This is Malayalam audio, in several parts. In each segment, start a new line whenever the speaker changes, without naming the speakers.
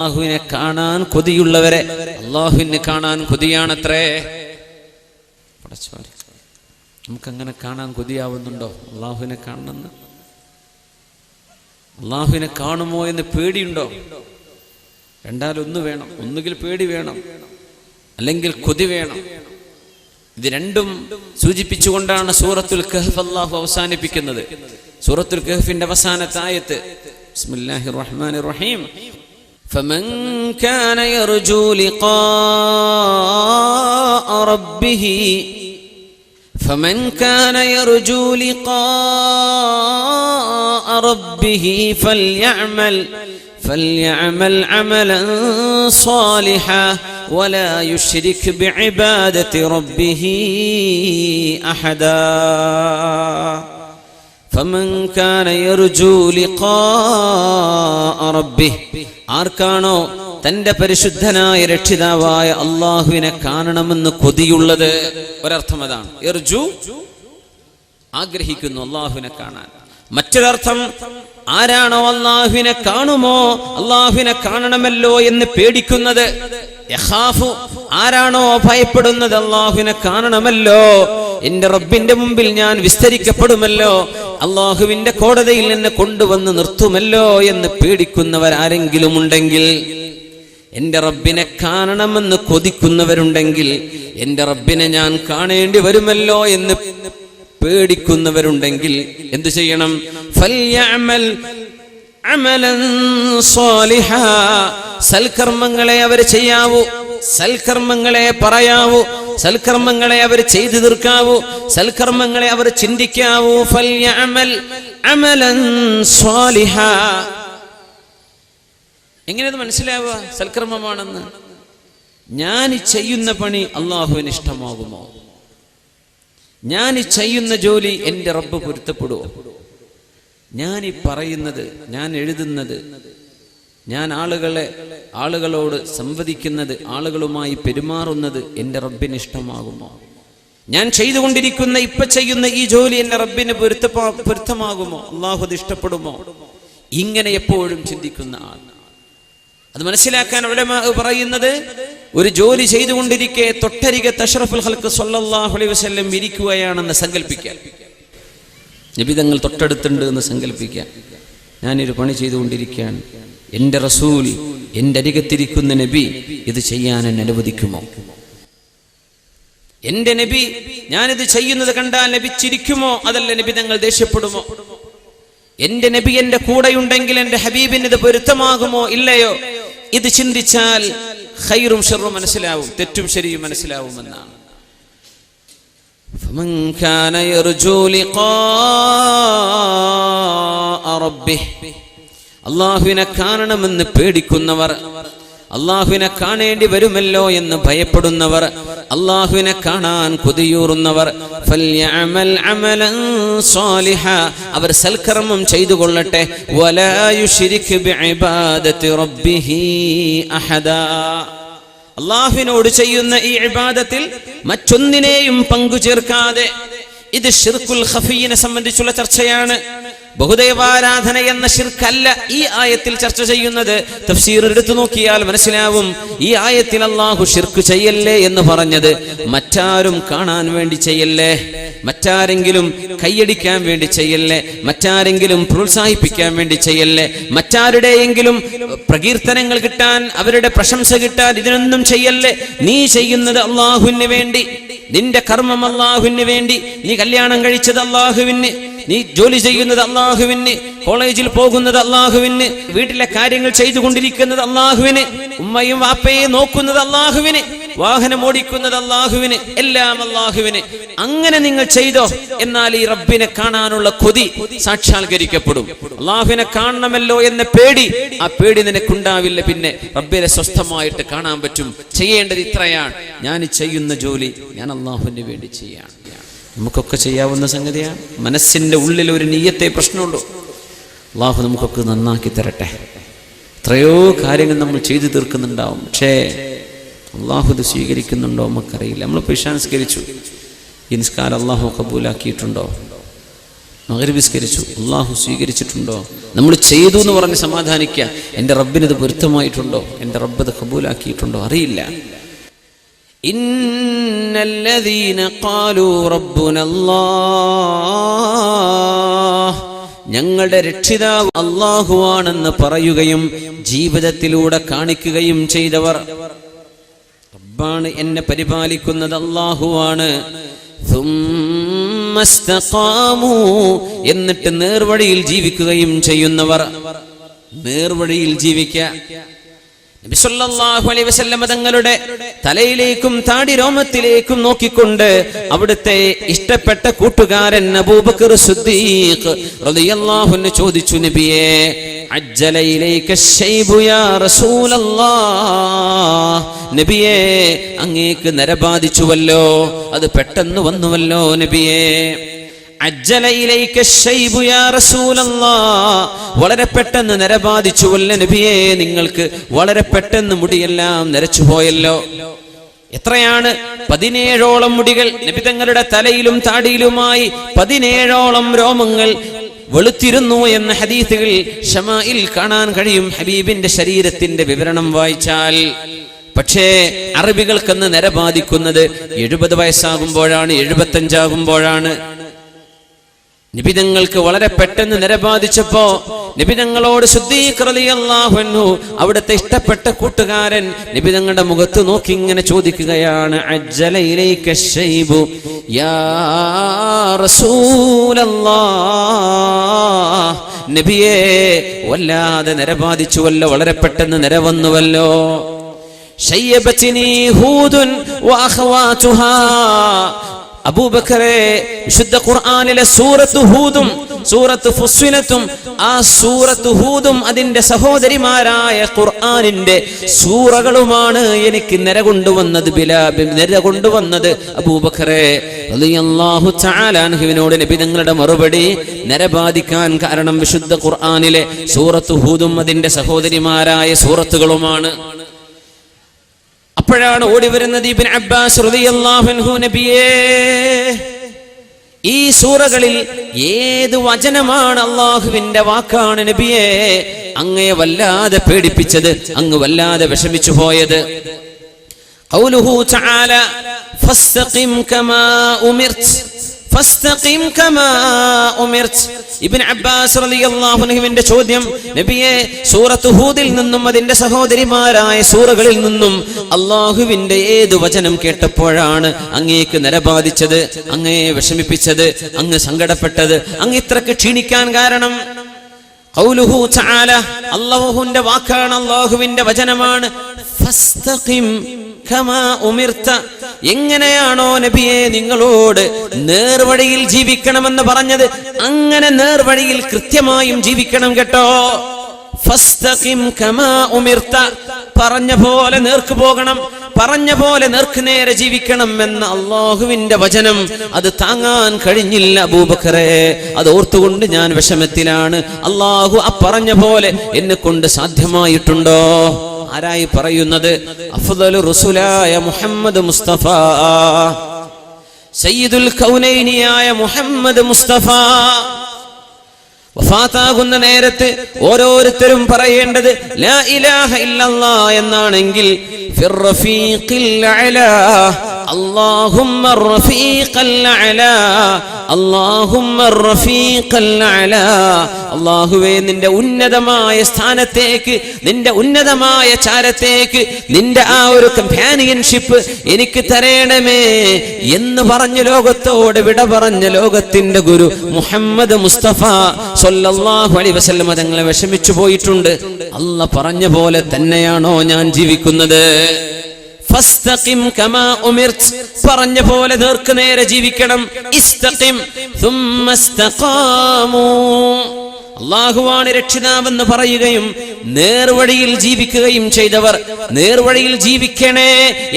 അല്ലാഹുവിനെ കാണാൻ കൊതിയുള്ളവരെ അല്ലാഹുവിനെ കാണാൻ കൊതിയാണത്രേ. നമുക്കങ്ങനെ കാണാൻ കൊതിയാവുന്നുണ്ടോ? അല്ലാഹുവിനെ കാണണമെന്ന്, അല്ലാഹുവിനെ കാണുമോ എന്ന് പേടിയുണ്ടോ? രണ്ടാലൊന്ന് വേണം. ഒന്നുകിൽ പേടി വേണം, അല്ലെങ്കിൽ കൊതി വേണം. ഇത് രണ്ടും സൂചിപ്പിച്ചുകൊണ്ടാണ് സൂറത്തുൽ കഹ്ഫ് അല്ലാഹു അവസാനിപ്പിക്കുന്നത്. സൂറത്തുൽ കഹ്ഫിന്റെ അവസാനത്തെ ആയത്ത് ബിസ്മില്ലാഹിർ റഹ്മാനിർ റഹീം فمن كان يرجو لقاء ربه فليعمل عملا صالحا ولا يشرك بعبادة ربه أحدا فمن كان يرجو لقاء ربه ആർക്കാണോ തന്റെ പരിശുദ്ധനായ രക്ഷിതാവായ അല്ലാഹുവിനെ കാണണമെന്ന് കൊതിയുള്ളത്, ഒരർത്ഥം അതാണ്. യർജു ആഗ്രഹിക്കുന്നു അല്ലാഹുവിനെ കാണാൻ. മറ്റൊരർത്ഥം, ആരാണോ അല്ലാഹുവിനെ കാണുമോ, അല്ലാഹുവിനെ കാണണമല്ലോ എന്ന് പേടിക്കുന്നത്, യഖാഫു ആരാണോ ഭയപ്പെടുന്നത്, അല്ലാഹുവിനെ കാണണമല്ലോ, എന്റെ റബ്ബിന്റെ മുമ്പിൽ ഞാൻ വിസ്തരിക്കപ്പെടുമല്ലോ, അല്ലാഹുവിന്റെ കോടതിയിൽ എന്നെ കൊണ്ടുവന്ന് നിർത്തുമല്ലോ എന്ന് പേടിക്കുന്നവരാരെങ്കിലും ഉണ്ടെങ്കിൽ, എന്റെ റബ്ബിനെ കാണണമെന്ന് കൊതിക്കുന്നവരുണ്ടെങ്കിൽ, എന്റെ റബ്ബിനെ ഞാൻ കാണേണ്ടി വരുമല്ലോ എന്ന് പേടിക്കുന്നവരുണ്ടെങ്കിൽ എന്തു ചെയ്യണം? ഫൽയഅമൽ അമലൻ സ്വാലിഹാ, സൽക്കർമ്മങ്ങളെ അവർ ചെയ്യാവൂ, സൽക്കർമ്മങ്ങളെ പറയാവൂ, സൽക്കർമ്മങ്ങളെ അവർ ചെയ്തു തീർക്കാവൂ, സൽക്കർമ്മങ്ങളെ അവർ ചിന്തിക്കാവൂ. ഫൽയഅമൽ അമലൻ സ്വാലിഹാ. എങ്ങനെയത് മനസ്സിലാവുക സൽക്കർമ്മമാണെന്ന്? ഞാൻ ചെയ്യുന്ന പണി അല്ലാഹുവിന് ഇഷ്ടമാകുമോ? ഞാൻ ചെയ്യുന്ന ജോലി എൻ്റെ റബ്ബ് പൊരുത്തപ്പെടുമോ? ഞാൻ പറയുന്നത്, ഞാൻ എഴുതുന്നത്, ഞാൻ ആളുകളോട് സംവദിക്കുന്നത്, ആളുകളുമായി പെരുമാറുന്നത് എൻ്റെ റബ്ബിന് ഇഷ്ടമാകുമോ? ഞാൻ ചെയ്തുകൊണ്ടിരിക്കുന്ന ചെയ്യുന്ന ഈ ജോലി എൻ്റെ റബ്ബിന് പൊരുത്തമാകുമോ? അല്ലാഹു അത് ഇഷ്ടപ്പെടുമോ? ഇങ്ങനെ എപ്പോഴും ചിന്തിക്കുന്ന ആൾ. അത് മനസ്സിലാക്കാൻ ഉലമാ പറയുന്നത്, ഒരു ജോലി ചെയ്തുകൊണ്ടിരിക്കെ തൊട്ടരികെ അഷ്റഫുൽ ഖൽഖ് സ്വല്ലല്ലാഹു അലൈഹി വസല്ലം ഇരിക്കുകയാണെന്ന് സങ്കല്പിക്കാൻ, നബി തങ്ങൾ തൊട്ടടുത്തുണ്ട് എന്ന് സങ്കല്പിക്കാൻ. ഞാനൊരു പണി ചെയ്തുകൊണ്ടിരിക്കുകയാണ്, എൻ്റെ റസൂൽ എൻ്റെ അരികത്തിരിക്കുന്ന നബി ഇത് ചെയ്യാൻ എന്നെ അനുവദിക്കുമോ? എൻ്റെ നബി ഞാനിത് ചെയ്യുന്നത് കണ്ടാൽ നബി ചിരിക്കുമോ? അതല്ല നബി തങ്ങൾ ദേഷ്യപ്പെടുമോ? എൻ്റെ നബി എൻ്റെ കൂടെയുണ്ടെങ്കിൽ എൻ്റെ ഹബീബിന് ഇത് പൊരുത്തമാകുമോ ഇല്ലയോ? ഇത് ചിന്തിച്ചാൽ ഖൈറും ശർറും മനസ്സിലാവും, തെറ്റും ശരിയും മനസ്സിലാവുമെന്നാണ്. ഫമൻ കാന യർജു ലിഖാഅ റബ്ബിഹ്, അല്ലാഹുവിനെ കാണണമെന്ന് പേടിക്കുന്നവർ, അല്ലാഹുവിനെ കാണേണ്ടി വരുമല്ലോ എന്ന് ഭയപ്പെടുന്നവർ, അല്ലാഹുവിനെ കാണാൻ കൊതിയൂറുന്നവർ, ഫൽയഅമൽ അമലൻ സ്വാലിഹാ, അവർ സൽക്കർമ്മം ചെയ്തുകൊള്ളട്ടെ. വലാ യുശ്രിക് ബിഇബാദത്തി റബ്ബിഹി അഹദാ, അല്ലാഹുവിനോട് ചെയ്യുന്ന ഈ ഇബാദത്തിൽ മറ്റൊന്നിനെയും പങ്കു ചേർക്കാതെ. ഇത് ശിർക്കുൽ ഖഫീനെ സംബന്ധിച്ചുള്ള ചർച്ചയാണ്. ബഹുദൈവാരാധന എന്ന ശിർക്കല്ല ഈ ആയത്തിൽ ചർച്ച ചെയ്യുന്നത്. തഫ്സീർ എടുത്തു നോക്കിയാൽ മനസ്സിലാവും, ഈ ആയത്തിൽ അല്ലാഹു ശിർക്ക് ചെയ്യല്ലേ എന്ന് പറഞ്ഞത് മറ്റാരും കാണാൻ വേണ്ടി ചെയ്യല്ലേ, മറ്റാരെങ്കിലും കൈയടിക്കാൻ വേണ്ടി ചെയ്യല്ലേ, മറ്റാരെങ്കിലും പ്രോത്സാഹിപ്പിക്കാൻ വേണ്ടി ചെയ്യല്ലേ, മറ്റാരുടെയെങ്കിലും പ്രകീർത്തനങ്ങൾ കിട്ടാൻ, അവരുടെ പ്രശംസ കിട്ടാൻ ഇതിനൊന്നും ചെയ്യല്ലേ. നീ ചെയ്യുന്നത് അല്ലാഹുവിന് വേണ്ടി, നിന്റെ കർമ്മം അല്ലാഹുവിന് വേണ്ടി, നീ കല്യാണം കഴിച്ചത് അല്ലാഹുവിന്, നീ ജോലി ചെയ്യുന്നത് അല്ലാഹുവിന്, കോളേജിൽ പോകുന്നത് അല്ലാഹുവിന്, വീട്ടിലെ കാര്യങ്ങൾ ചെയ്തുകൊണ്ടിരിക്കുന്നത് അല്ലാഹുവിന്, ഉമ്മയും വാപ്പയും നോക്കുന്നത് അല്ലാഹുവിന്, വാഹനം ഓടിക്കുന്നത് അല്ലാഹുവിന്, എല്ലാം അല്ലാഹുവിന്. അങ്ങനെ നിങ്ങൾ ചെയ്തോ, എന്നാൽ ഈ റബ്ബിനെ കാണാനുള്ള കൊതി സാക്ഷാത്കരിക്കപ്പെടും. അല്ലാഹുവിനെ കാണണമല്ലോ എന്ന പേടി, ആ പേടി നിനക്കുണ്ടാവില്ല. പിന്നെ റബ്ബിനെ സ്വസ്ഥമായിട്ട് കാണാൻ പറ്റും. ചെയ്യേണ്ടത് ഇത്രയാണ്, ഞാൻ ചെയ്യുന്ന ജോലി ഞാൻ അല്ലാഹുവിന് വേണ്ടി ചെയ്യാണ്. നമുക്കൊക്കെ ചെയ്യാവുന്ന സംഗതിയാണ്. മനസ്സിന്റെ ഉള്ളിൽ ഒരു നിയ്യത്തെ പ്രശ്നമുള്ളൂ. അല്ലാഹു നമുക്കൊക്കെ നന്നാക്കി തരട്ടെ. എത്രയോ കാര്യങ്ങൾ നമ്മൾ ചെയ്തു തീർക്കുന്നുണ്ടാവും, പക്ഷേ അല്ലാഹു ഇത് സ്വീകരിക്കുന്നുണ്ടോ നമുക്കറിയില്ല. നമ്മളിപ്പോൾ ഇശാ നിസ്കരിച്ചു, ഈ നിസ്കാരം അല്ലാഹു കബൂലാക്കിയിട്ടുണ്ടോ? മഗ്രിബ് നിസ്കരിച്ചു, അള്ളാഹു സ്വീകരിച്ചിട്ടുണ്ടോ? നമ്മൾ ചെയ്തു എന്ന് പറഞ്ഞ് സമാധാനിക്കുക. എൻ്റെ റബ്ബിനത് പൊരുത്തമായിട്ടുണ്ടോ? എൻ്റെ റബ്ബ് അത് കബൂലാക്കിയിട്ടുണ്ടോ? അറിയില്ല. ഇന്നല്ലദീന ഖാലൂ റബ്ബുനല്ലാഹ്, ഞങ്ങളുടെ രക്ഷിതാവ് അല്ലാഹുവാണെന്ന് പറയുകയും ജീവിതത്തിലൂടെ കാണിക്കുകയും ചെയ്തവർ, റബ്ബാണ് എന്നെ പരിപാലിക്കുന്നത്, അല്ലാഹുവാണ്. സുമ്മസ്തഖാമൂ, എന്നിട്ട് നേർവഴിയിൽ ജീവിക്കുകയും ചെയ്യുന്നവർ. നേർവഴിയിൽ ജീവിക്കുക. നബി സല്ലല്ലാഹു അലൈഹി വസല്ലം തങ്ങളുടെ തലയിലേക്കും താടി രോമത്തിലേക്കും നോക്കിക്കൊണ്ട് അവിടുത്തെ ഇഷ്ടപ്പെട്ട കൂട്ടുകാരൻ അബൂബക്കർ സിദ്ദീഖ് റളിയല്ലാഹു അൻഹു ചോദിച്ചു, നബിയേ, അജ്ജല ഇലൈക ശൈബു യാ റസൂലല്ലാഹ്, നബിയേ അങ്ങേക്ക് നരബാധിച്ചുവല്ലോ, അത് പെട്ടെന്ന് വന്നുവല്ലോ നബിയേ. അജ്ജല ഇലൈക ശൈബു യാ റസൂലല്ലാഹ്, വളരെ പെട്ടെന്ന് നരബാധിച്ചുവല്ലോ നബിയേ, നിങ്ങൾക്ക് വളരെ പെട്ടെന്ന് മുടിയെല്ലാം നരച്ചുപോയല്ലോ. എത്രയാണ്? 17ഓളം മുടികൾ നബി തങ്ങളുടെ തലയിലും താടിയിലുമായി 17ഓളം രോമങ്ങൾ വെളുത്തിരുന്നു എന്ന ഹദീസുകൾ ശമായിൽ കാണാൻ കഴിയും, ഹബീബിന്റെ ശരീരത്തിന്റെ വിവരണം വായിച്ചാൽ. പക്ഷേ അറബികൾക്കെന്ന് നരബാധിക്കുന്നത് 70 വയസ്സാകുമ്പോഴാണ്, 75 ആകുമ്പോഴാണ്. നിബിതങ്ങൾക്ക് വളരെ പെട്ടെന്ന് നരബാധിച്ചപ്പോ നിബിതങ്ങളോട് സിദ്ദീഖ് റളിയല്ലാഹു അൻഹു അവിടുത്തെ ഇഷ്ടപ്പെട്ട കൂട്ടുകാരൻ നിബിതങ്ങളുടെ മുഖത്ത് നോക്കി ഇങ്ങനെ ചോദിക്കുകയാണ്, അജ്ജല ഇലൈക ശൈബു യാ റസൂലല്ലാഹ്, നബിയേ വല്ലാതെ നരബാധിച്ചുവല്ലോ, വളരെ പെട്ടെന്ന് നരവന്നുവല്ലോ. ശയ്യബതിനി ഹൂദുൻ വഅഖവാതുഹാ, അബൂബക്കറെ, വിശുദ്ധ ഖുർആനിലെ സൂറത്ത് ഹൂദും സൂറത്ത് ഫുസ്സിലത്തും ആ സൂറത്ത് ഹൂദും അതിന്റെ സഹോദരിമാരായ ഖുർആനിന്റെ സൂറകളുമാണ് എനിക്ക് നിരകൊണ്ടുവന്നത് അബൂബക്കറെ റളിയല്ലാഹു തആല അൻഹുവിനോട് നബി തങ്ങളുടെ മറുപടി, നരബാധിക്കാൻ കാരണം വിശുദ്ധ ഖുർആനിലെ സൂറത്ത് ഹൂദും അതിന്റെ സഹോദരിമാരായ സൂറത്തുകളുമാണ്. അപ്പോഴാണ് ഓടി വരുന്നത് ഇബ്നു അബ്ബാസ് റളിയല്ലാഹു അൻഹു, നബിയേ ഈ സൂറകളിൽ ഏത് വചനമാണ് അല്ലാഹുവിന്റെ വാക്കാണ് നബിയേ അങ്ങയെ വല്ലാതെ പേടിപ്പിച്ചത്, അങ്ങ് വല്ലാതെ വിഷമിച്ചു പോയത്? ഖൗലുഹു തആല ഫസ്തഖിം കമാ ഉമിർത്, ഫസ്തഖിം കമാ ഉമിർത്. ഇബ്നു അബ്ബാസ് റളിയല്ലാഹു അൻഹുവിന്റെ ചോദ്യം, നബിയെ സൂറത്ത് ഹൂദിൽ നിന്നും അതിന്റെ സഹോദരിമാരായ സൂറകളിൽ നിന്നും അല്ലാഹുവിന്റെ ഏത് വചനം കേട്ടപ്പോഴാണ് അങ്ങേക്ക് നരബാധിച്ചത്, അങ്ങയെ വിഷമിപ്പിച്ചത്, അങ്ങ് സങ്കടപ്പെട്ടത്, അങ്ങ് ഇത്രക്ക് ക്ഷീണിക്കാൻ കാരണം? ഖൗലുഹു തആല, അല്ലാഹുവിന്റെ വാക്കാണ്, അല്ലാഹുവിന്റെ വചനമാണ്. ഫസ്തഖിം കമാ ഉമിർത, എങ്ങനെയാണോ നബിയെ നിങ്ങളോട് നേർവഴിയിൽ ജീവിക്കണമെന്ന് പറഞ്ഞത് അങ്ങനെ നേർവഴിയിൽ കൃത്യമായും ജീവിക്കണം കേട്ടോ. ഫസ്തഖിം കമാ ഉമിർത, പറഞ്ഞ പോലെ നേർക്ക് പോകണം, പറഞ്ഞ പോലെ നേർക്ക് നേരെ ജീവിക്കണം എന്ന അല്ലാഹുവിന്റെ വചനം അത് താങ്ങാൻ കഴിഞ്ഞില്ല അബൂബക്കറെ. അത് ഓർത്തുകൊണ്ട് ഞാൻ വിഷമത്തിലാണ്. അല്ലാഹു ആ പറഞ്ഞ പോലെ എന്നെ കൊണ്ട് സാധ്യമായിട്ടുണ്ടോ? ആരായി പറയുന്നത്? അഫ്ദലു റസൂലായ മുഹമ്മദ് മുസ്തഫ, സയ്യിദുൽ കൗനൈനിയായ മുഹമ്മദ് മുസ്തഫ. വഫാത്താകുന്ന നേരത്ത് ഓരോരുത്തരും പറയേണ്ടത് ലാ ഇലാഹ ഇല്ലല്ലാഹ് എന്നാണെങ്കിൽ ഫിർ റഫീഖിൽ അലാ, അല്ലാഹുമ്മ റഫീഖൽ അലാ, അല്ലാഹുമ്മ റഫീഖൽ അലാ. അല്ലാഹുവേ നിന്റെ ഉന്നതമായ സ്ഥാനത്തേക്ക്, നിന്റെ ഉന്നതമായ ചാരത്തേക്ക്, നിന്റെ ആ ഒരു കമ്പാനിയൻഷിപ്പ് എനിക്ക് തരേണമേ എന്ന് പറഞ്ഞ് ലോകത്തോട് വിട പറഞ്ഞ ലോകത്തിന്റെ ഗുരു മുഹമ്മദ് മുസ്തഫ സ്വല്ലല്ലാഹു അലൈഹി വസല്ലം തങ്ങളെ വിഷമിച്ചു പോയിട്ടുണ്ട്. അല്ലാഹ് പറഞ്ഞ പോലെ തന്നെയാണോ ഞാൻ ജീവിക്കുന്നത്? ഫസ്തഖിം കമാ ഉമിർത്, പറഞ്ഞ പോലെ നേർക്ക് നേരെ ജീവിക്കണം. ഇസ്തഖിം സുമ്മസ്തഖാമു, അല്ലാഹുവാണ് രക്ഷിതാവെന്ന് പറയുകയും നേർവഴിയിൽ ജീവിക്കുകയും ചെയ്തവർ, നേർവഴിയിൽ ജീവിക്കണേ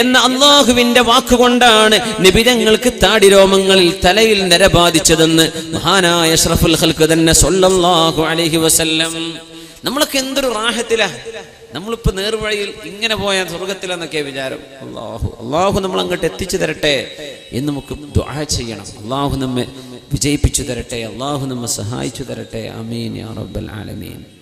എന്ന അല്ലാഹുവിന്റെ വാക്കുകൊണ്ടാണ് നിബിതങ്ങൾക്ക് താടിരോമങ്ങളിൽ തലയിൽ നരബാധിച്ചതെന്ന് മഹാനായ അഷ്റഫുൽ ഖൽഖ് തന്നെ സ്വല്ലല്ലാഹു അലൈഹി വസല്ലം. നമ്മളൊക്കെ എന്തൊരു റാഹത്തിലാ, നമ്മളിപ്പോ നേർവഴിയിൽ ഇങ്ങനെ പോയാൽ സ്വർഗത്തിലെന്നൊക്കെ വിചാരം. അല്ലാഹു നമ്മൾ അങ്ങോട്ട് എത്തിച്ചു തരട്ടെ എന്ന് നമുക്ക് ദുആ ചെയ്യണം. അല്ലാഹു നമ്മെ വിജയിപ്പിച്ചു തരട്ടെ. അള്ളാഹു നമ്മെ സഹായിച്ചു തരട്ടെ. ആമീൻ യാ റബ്ബൽ ആലമീൻ.